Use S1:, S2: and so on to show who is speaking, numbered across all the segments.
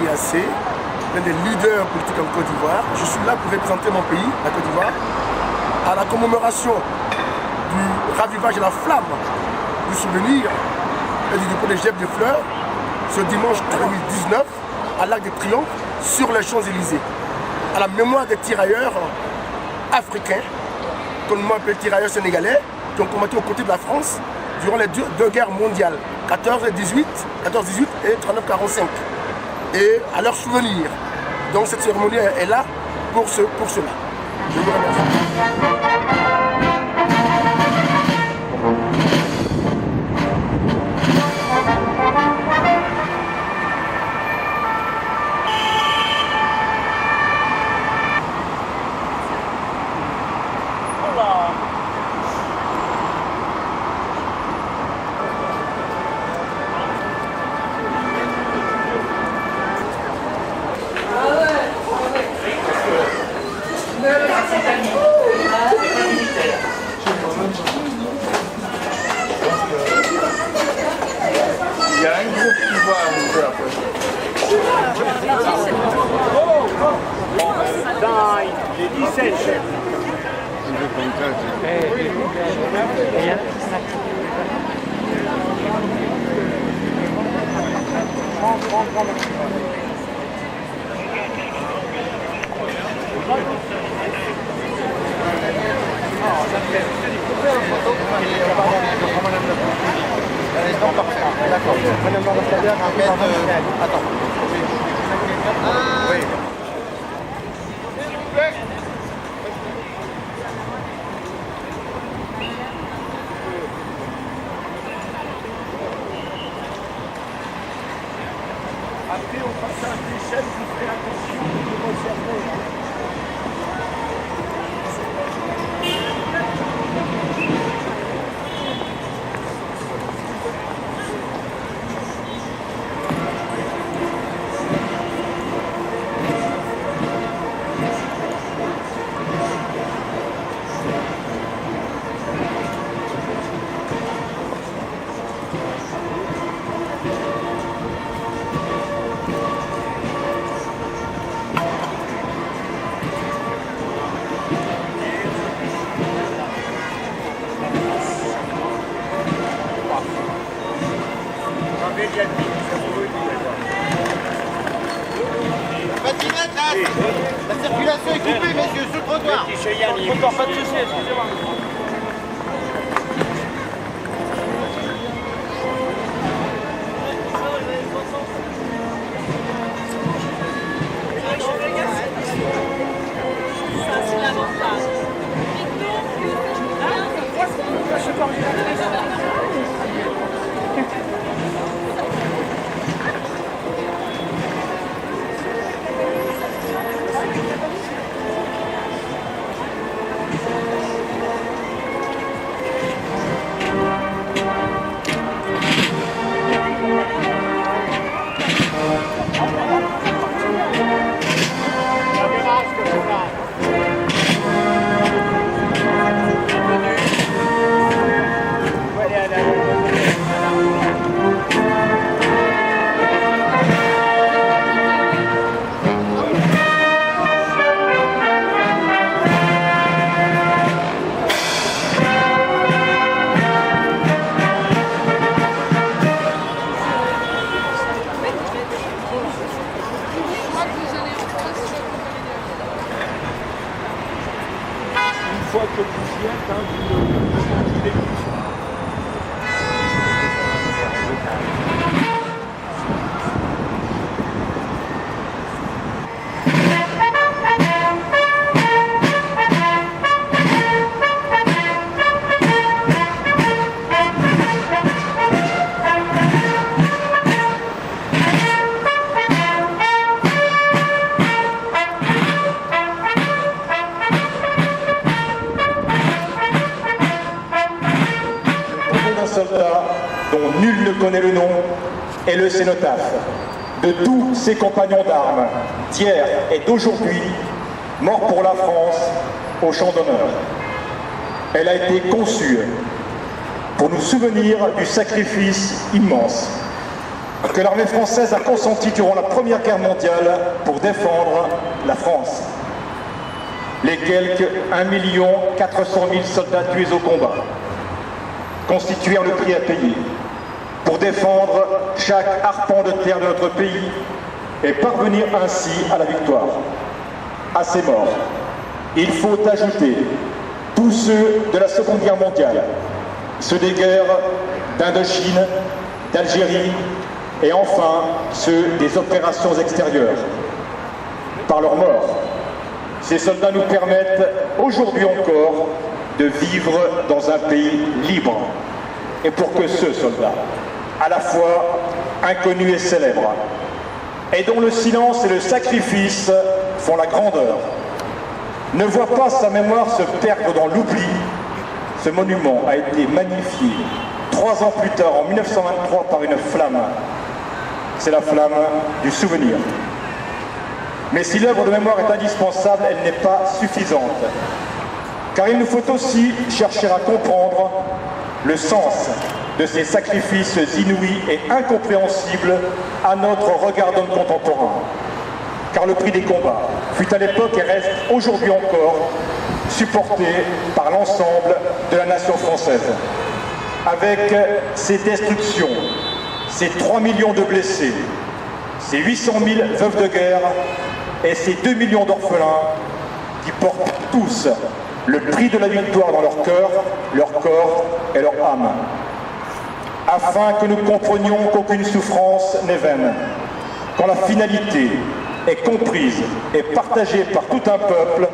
S1: l'IAC, l'un des leaders politiques en Côte d'Ivoire. Je suis là pour représenter mon pays, la Côte d'Ivoire, à la commémoration du ravivage de la flamme du souvenir et du dépôt des gerbes de fleurs ce dimanche 2019 à l'Arc de Triomphe sur les Champs-Élysées, à la mémoire des tirailleurs africains, qu'on appelle tirailleurs sénégalais, qui ont combattu aux côtés de la France durant les deux guerres mondiales, 14-18 et 39-45, et à leur souvenir. Donc cette cérémonie est là pour cela. Je vous remercie.
S2: Il y a un groupe qui va arriver après.
S3: Dans les 17 chefs.
S4: D'accord. Madame l'ambassadeur, attends. Oui.
S3: Après, au passage des chefs, vous ferez attention de conserver.
S4: La circulation est coupée, messieurs, sous le trottoir.
S3: Pas de soucis, excusez-moi. Une fois que vous y êtes, vous l'écoutez.
S5: Soldat dont nul ne connaît le nom est le cénotaphe de tous ses compagnons d'armes d'hier et d'aujourd'hui, morts pour la France au champ d'honneur. Elle a été conçue pour nous souvenir du sacrifice immense que l'armée française a consenti durant la Première Guerre mondiale pour défendre la France. Les quelques 1 400 000 soldats tués au combat constituèrent le prix à payer pour défendre chaque arpent de terre de notre pays et parvenir ainsi à la victoire. À ces morts, il faut ajouter tous ceux de la Seconde Guerre mondiale, ceux des guerres d'Indochine, d'Algérie et enfin ceux des opérations extérieures. Par leur mort, ces soldats nous permettent aujourd'hui encore de vivre dans un pays libre. Et pour que ce soldat, à la fois inconnu et célèbre, et dont le silence et le sacrifice font la grandeur, ne voit pas sa mémoire se perdre dans l'oubli, ce monument a été magnifié 3 ans plus tard, en 1923, par une flamme. C'est la flamme du souvenir. Mais si l'œuvre de mémoire est indispensable, elle n'est pas suffisante. Car il nous faut aussi chercher à comprendre le sens de ces sacrifices inouïs et incompréhensibles à notre regard d'homme contemporain. Car le prix des combats fut à l'époque et reste aujourd'hui encore supporté par l'ensemble de la nation française. Avec ses destructions, ses 3 millions de blessés, ses 800 000 veuves de guerre et ses 2 millions d'orphelins qui portent tous le prix de la victoire dans leur cœur, leur corps et leur âme. Afin que nous comprenions qu'aucune souffrance n'est vaine, quand la finalité est comprise et partagée par tout un peuple,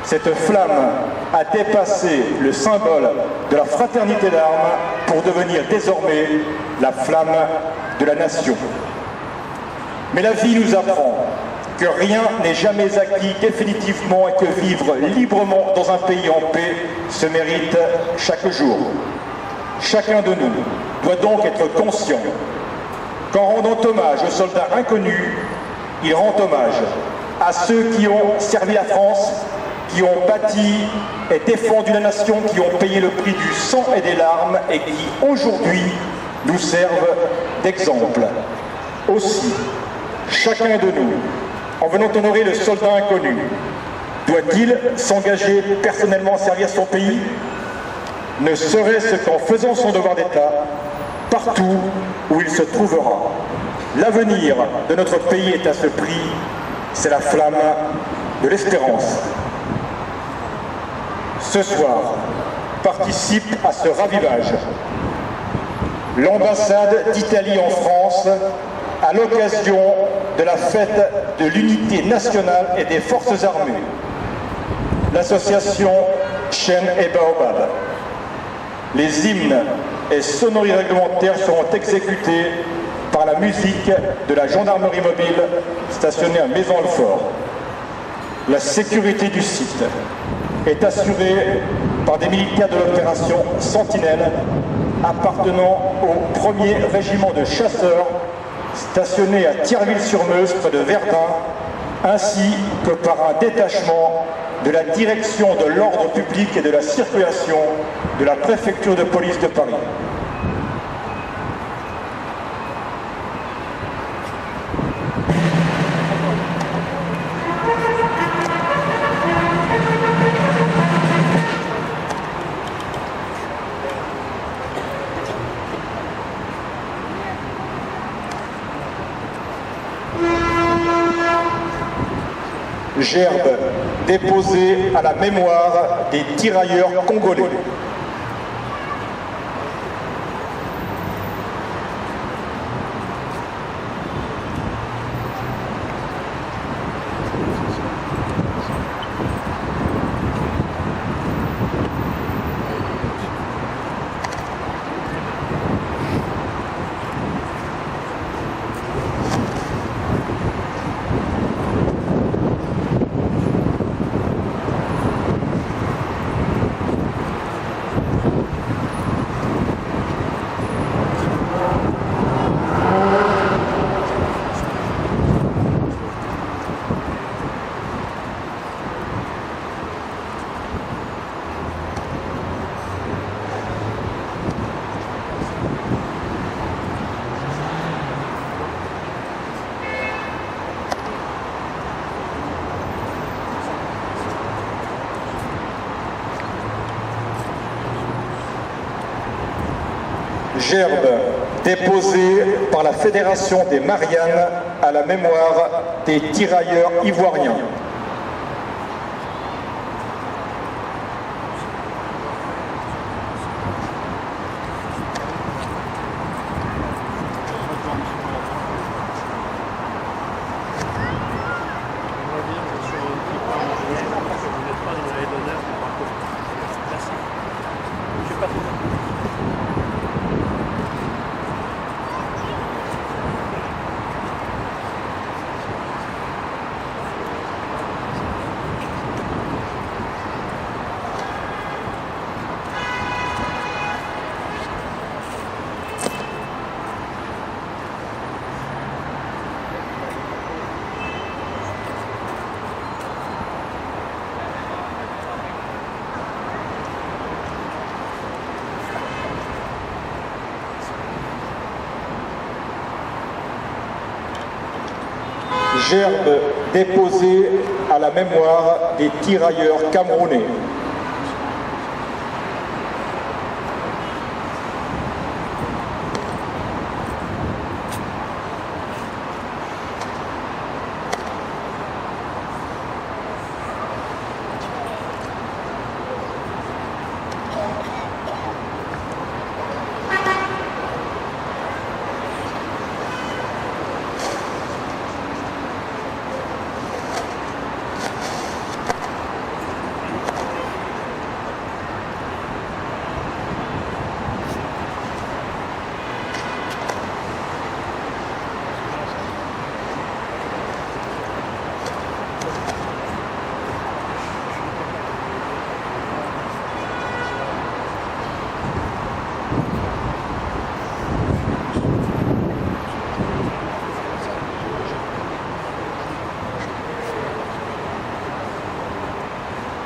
S5: cette flamme a dépassé le symbole de la fraternité d'armes pour devenir désormais la flamme de la nation. Mais la vie nous apprend que rien n'est jamais acquis définitivement et que vivre librement dans un pays en paix se mérite chaque jour. Chacun de nous doit donc être conscient qu'en rendant hommage aux soldats inconnus, il rend hommage à ceux qui ont servi la France, qui ont bâti et défendu la nation, qui ont payé le prix du sang et des larmes et qui aujourd'hui nous servent d'exemple. Aussi, chacun de nous, en venant honorer le soldat inconnu, doit-il s'engager personnellement à servir son pays? Ne serait-ce qu'en faisant son devoir d'État, partout où il se trouvera. L'avenir de notre pays est à ce prix, c'est la flamme de l'espérance. Ce soir, participe à ce ravivage l'ambassade d'Italie en France à l'occasion de la fête de l'unité nationale et des forces armées, l'association Chêne et Baobab. Les hymnes et sonneries réglementaires seront exécutés par la musique de la gendarmerie mobile stationnée à Maison-Alfort. La sécurité du site est assurée par des militaires de l'opération Sentinelle appartenant au 1er régiment de chasseurs stationné à Thierville-sur-Meuse près de Verdun, ainsi que par un détachement de la direction de l'ordre public et de la circulation de la préfecture de police de Paris. Gerbe déposée à la mémoire des tirailleurs congolais. Gerbe déposée par la Fédération des Mariannes à la mémoire des tirailleurs ivoiriens. Gerbe déposée à la mémoire des tirailleurs camerounais.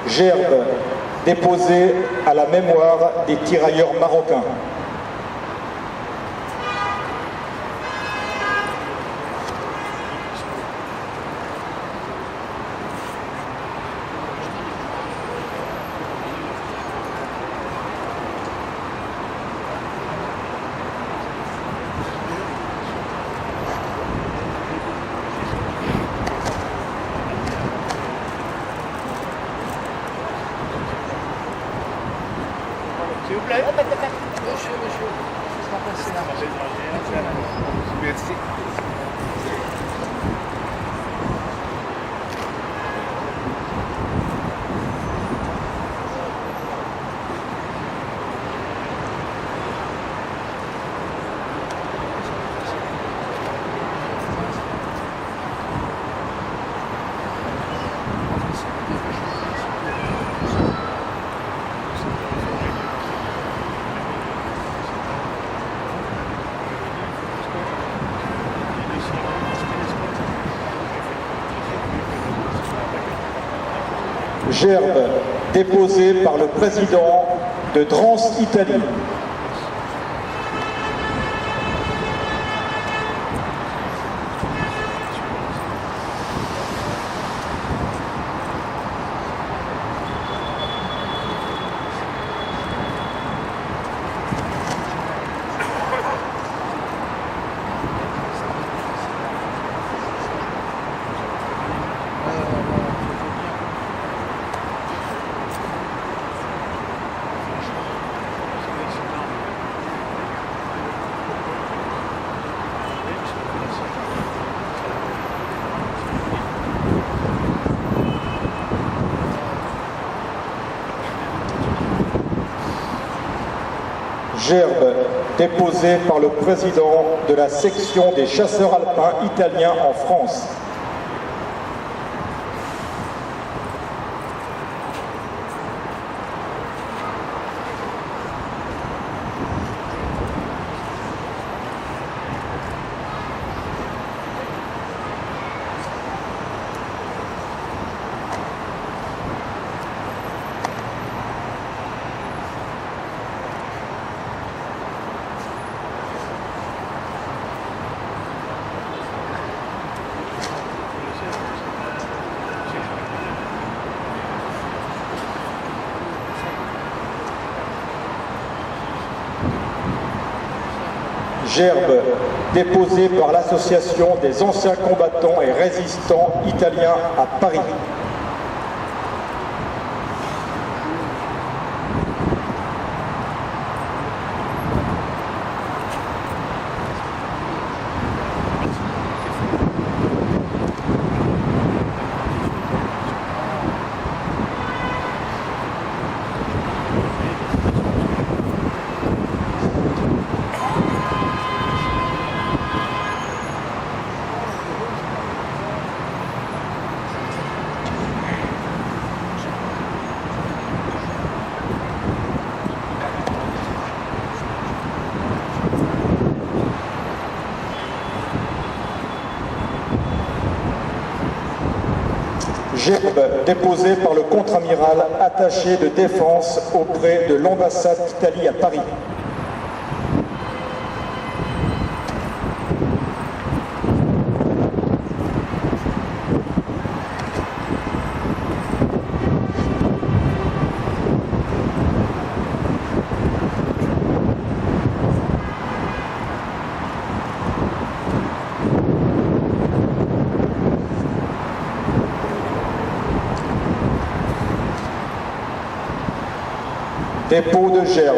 S5: Gerbe déposée à la mémoire des tirailleurs marocains.
S3: S'il vous plaît.
S4: Monsieur.
S3: Merci.
S5: Gerbe déposée par le président de Transitalie. Gerbe déposée par le président de la section des chasseurs alpins italiens en France. gerbe déposée par l'Association des anciens combattants et résistants italiens à Paris. Gerbe déposée par le contre-amiral attaché de défense auprès de l'ambassade d'Italie à Paris. Dépôt de gerbe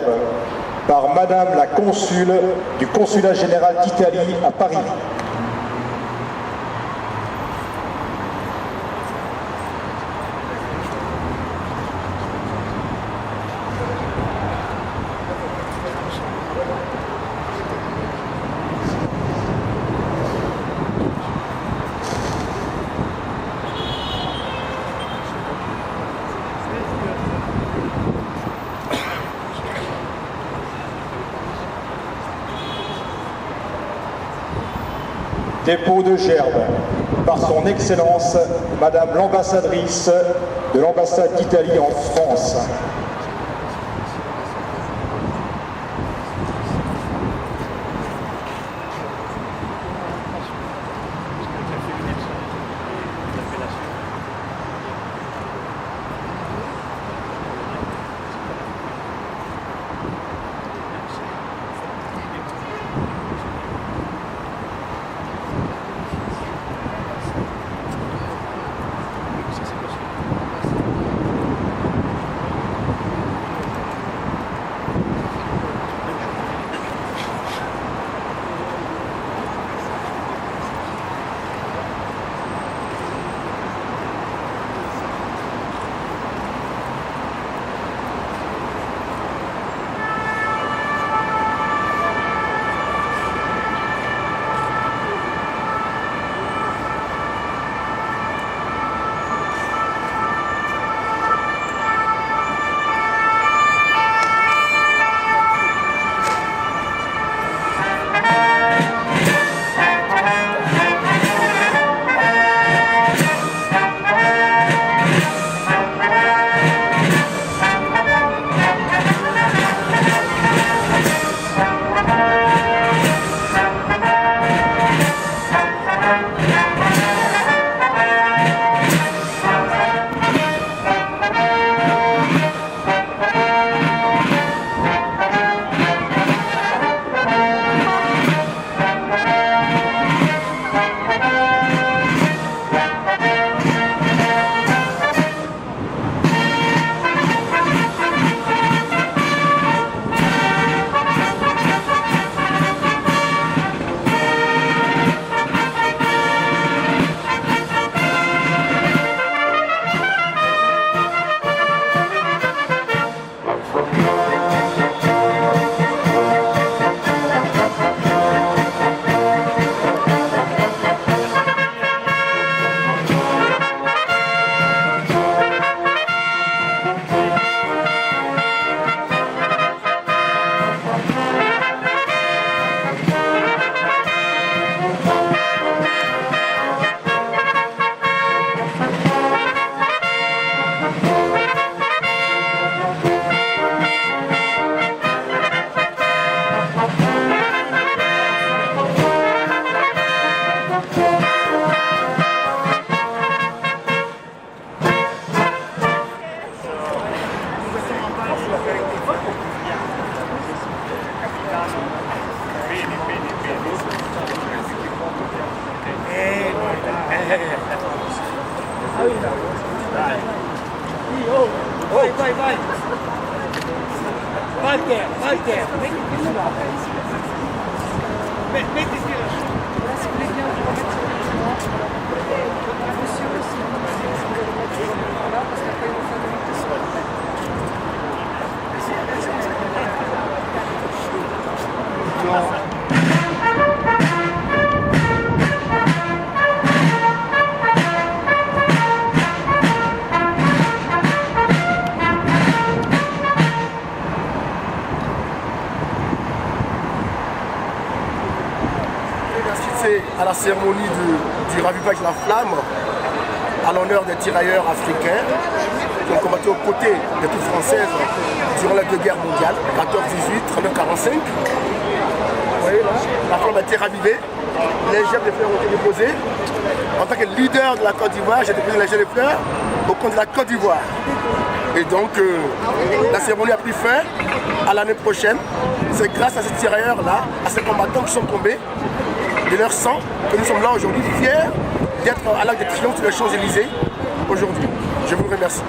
S5: par Madame la Consule du Consulat général d'Italie à Paris. Dépôt de gerbe par son Excellence Madame l'ambassadrice de l'ambassade d'Italie en France.
S3: Vai, vai, vai. Vai terra, vai terra. Mettiti là.
S1: À la cérémonie du ravivage de la flamme à l'honneur des tirailleurs africains qui ont combattu aux côtés des troupes françaises durant la 2 guerres mondiales, 14-18, 39-45. Vous voyez là, la flamme a été ravivée, les gerbes de fleurs ont été déposées. En tant que leader de la Côte d'Ivoire, j'ai déposé les gerbes de fleurs au compte de la Côte d'Ivoire. Et donc la cérémonie a pris fin à l'année prochaine. C'est grâce à ces tirailleurs-là, à ces combattants qui sont tombés de leur sang, que nous sommes là aujourd'hui fiers d'être à l'Arc de Triomphe sur les Champs-Élysées aujourd'hui. Je vous remercie.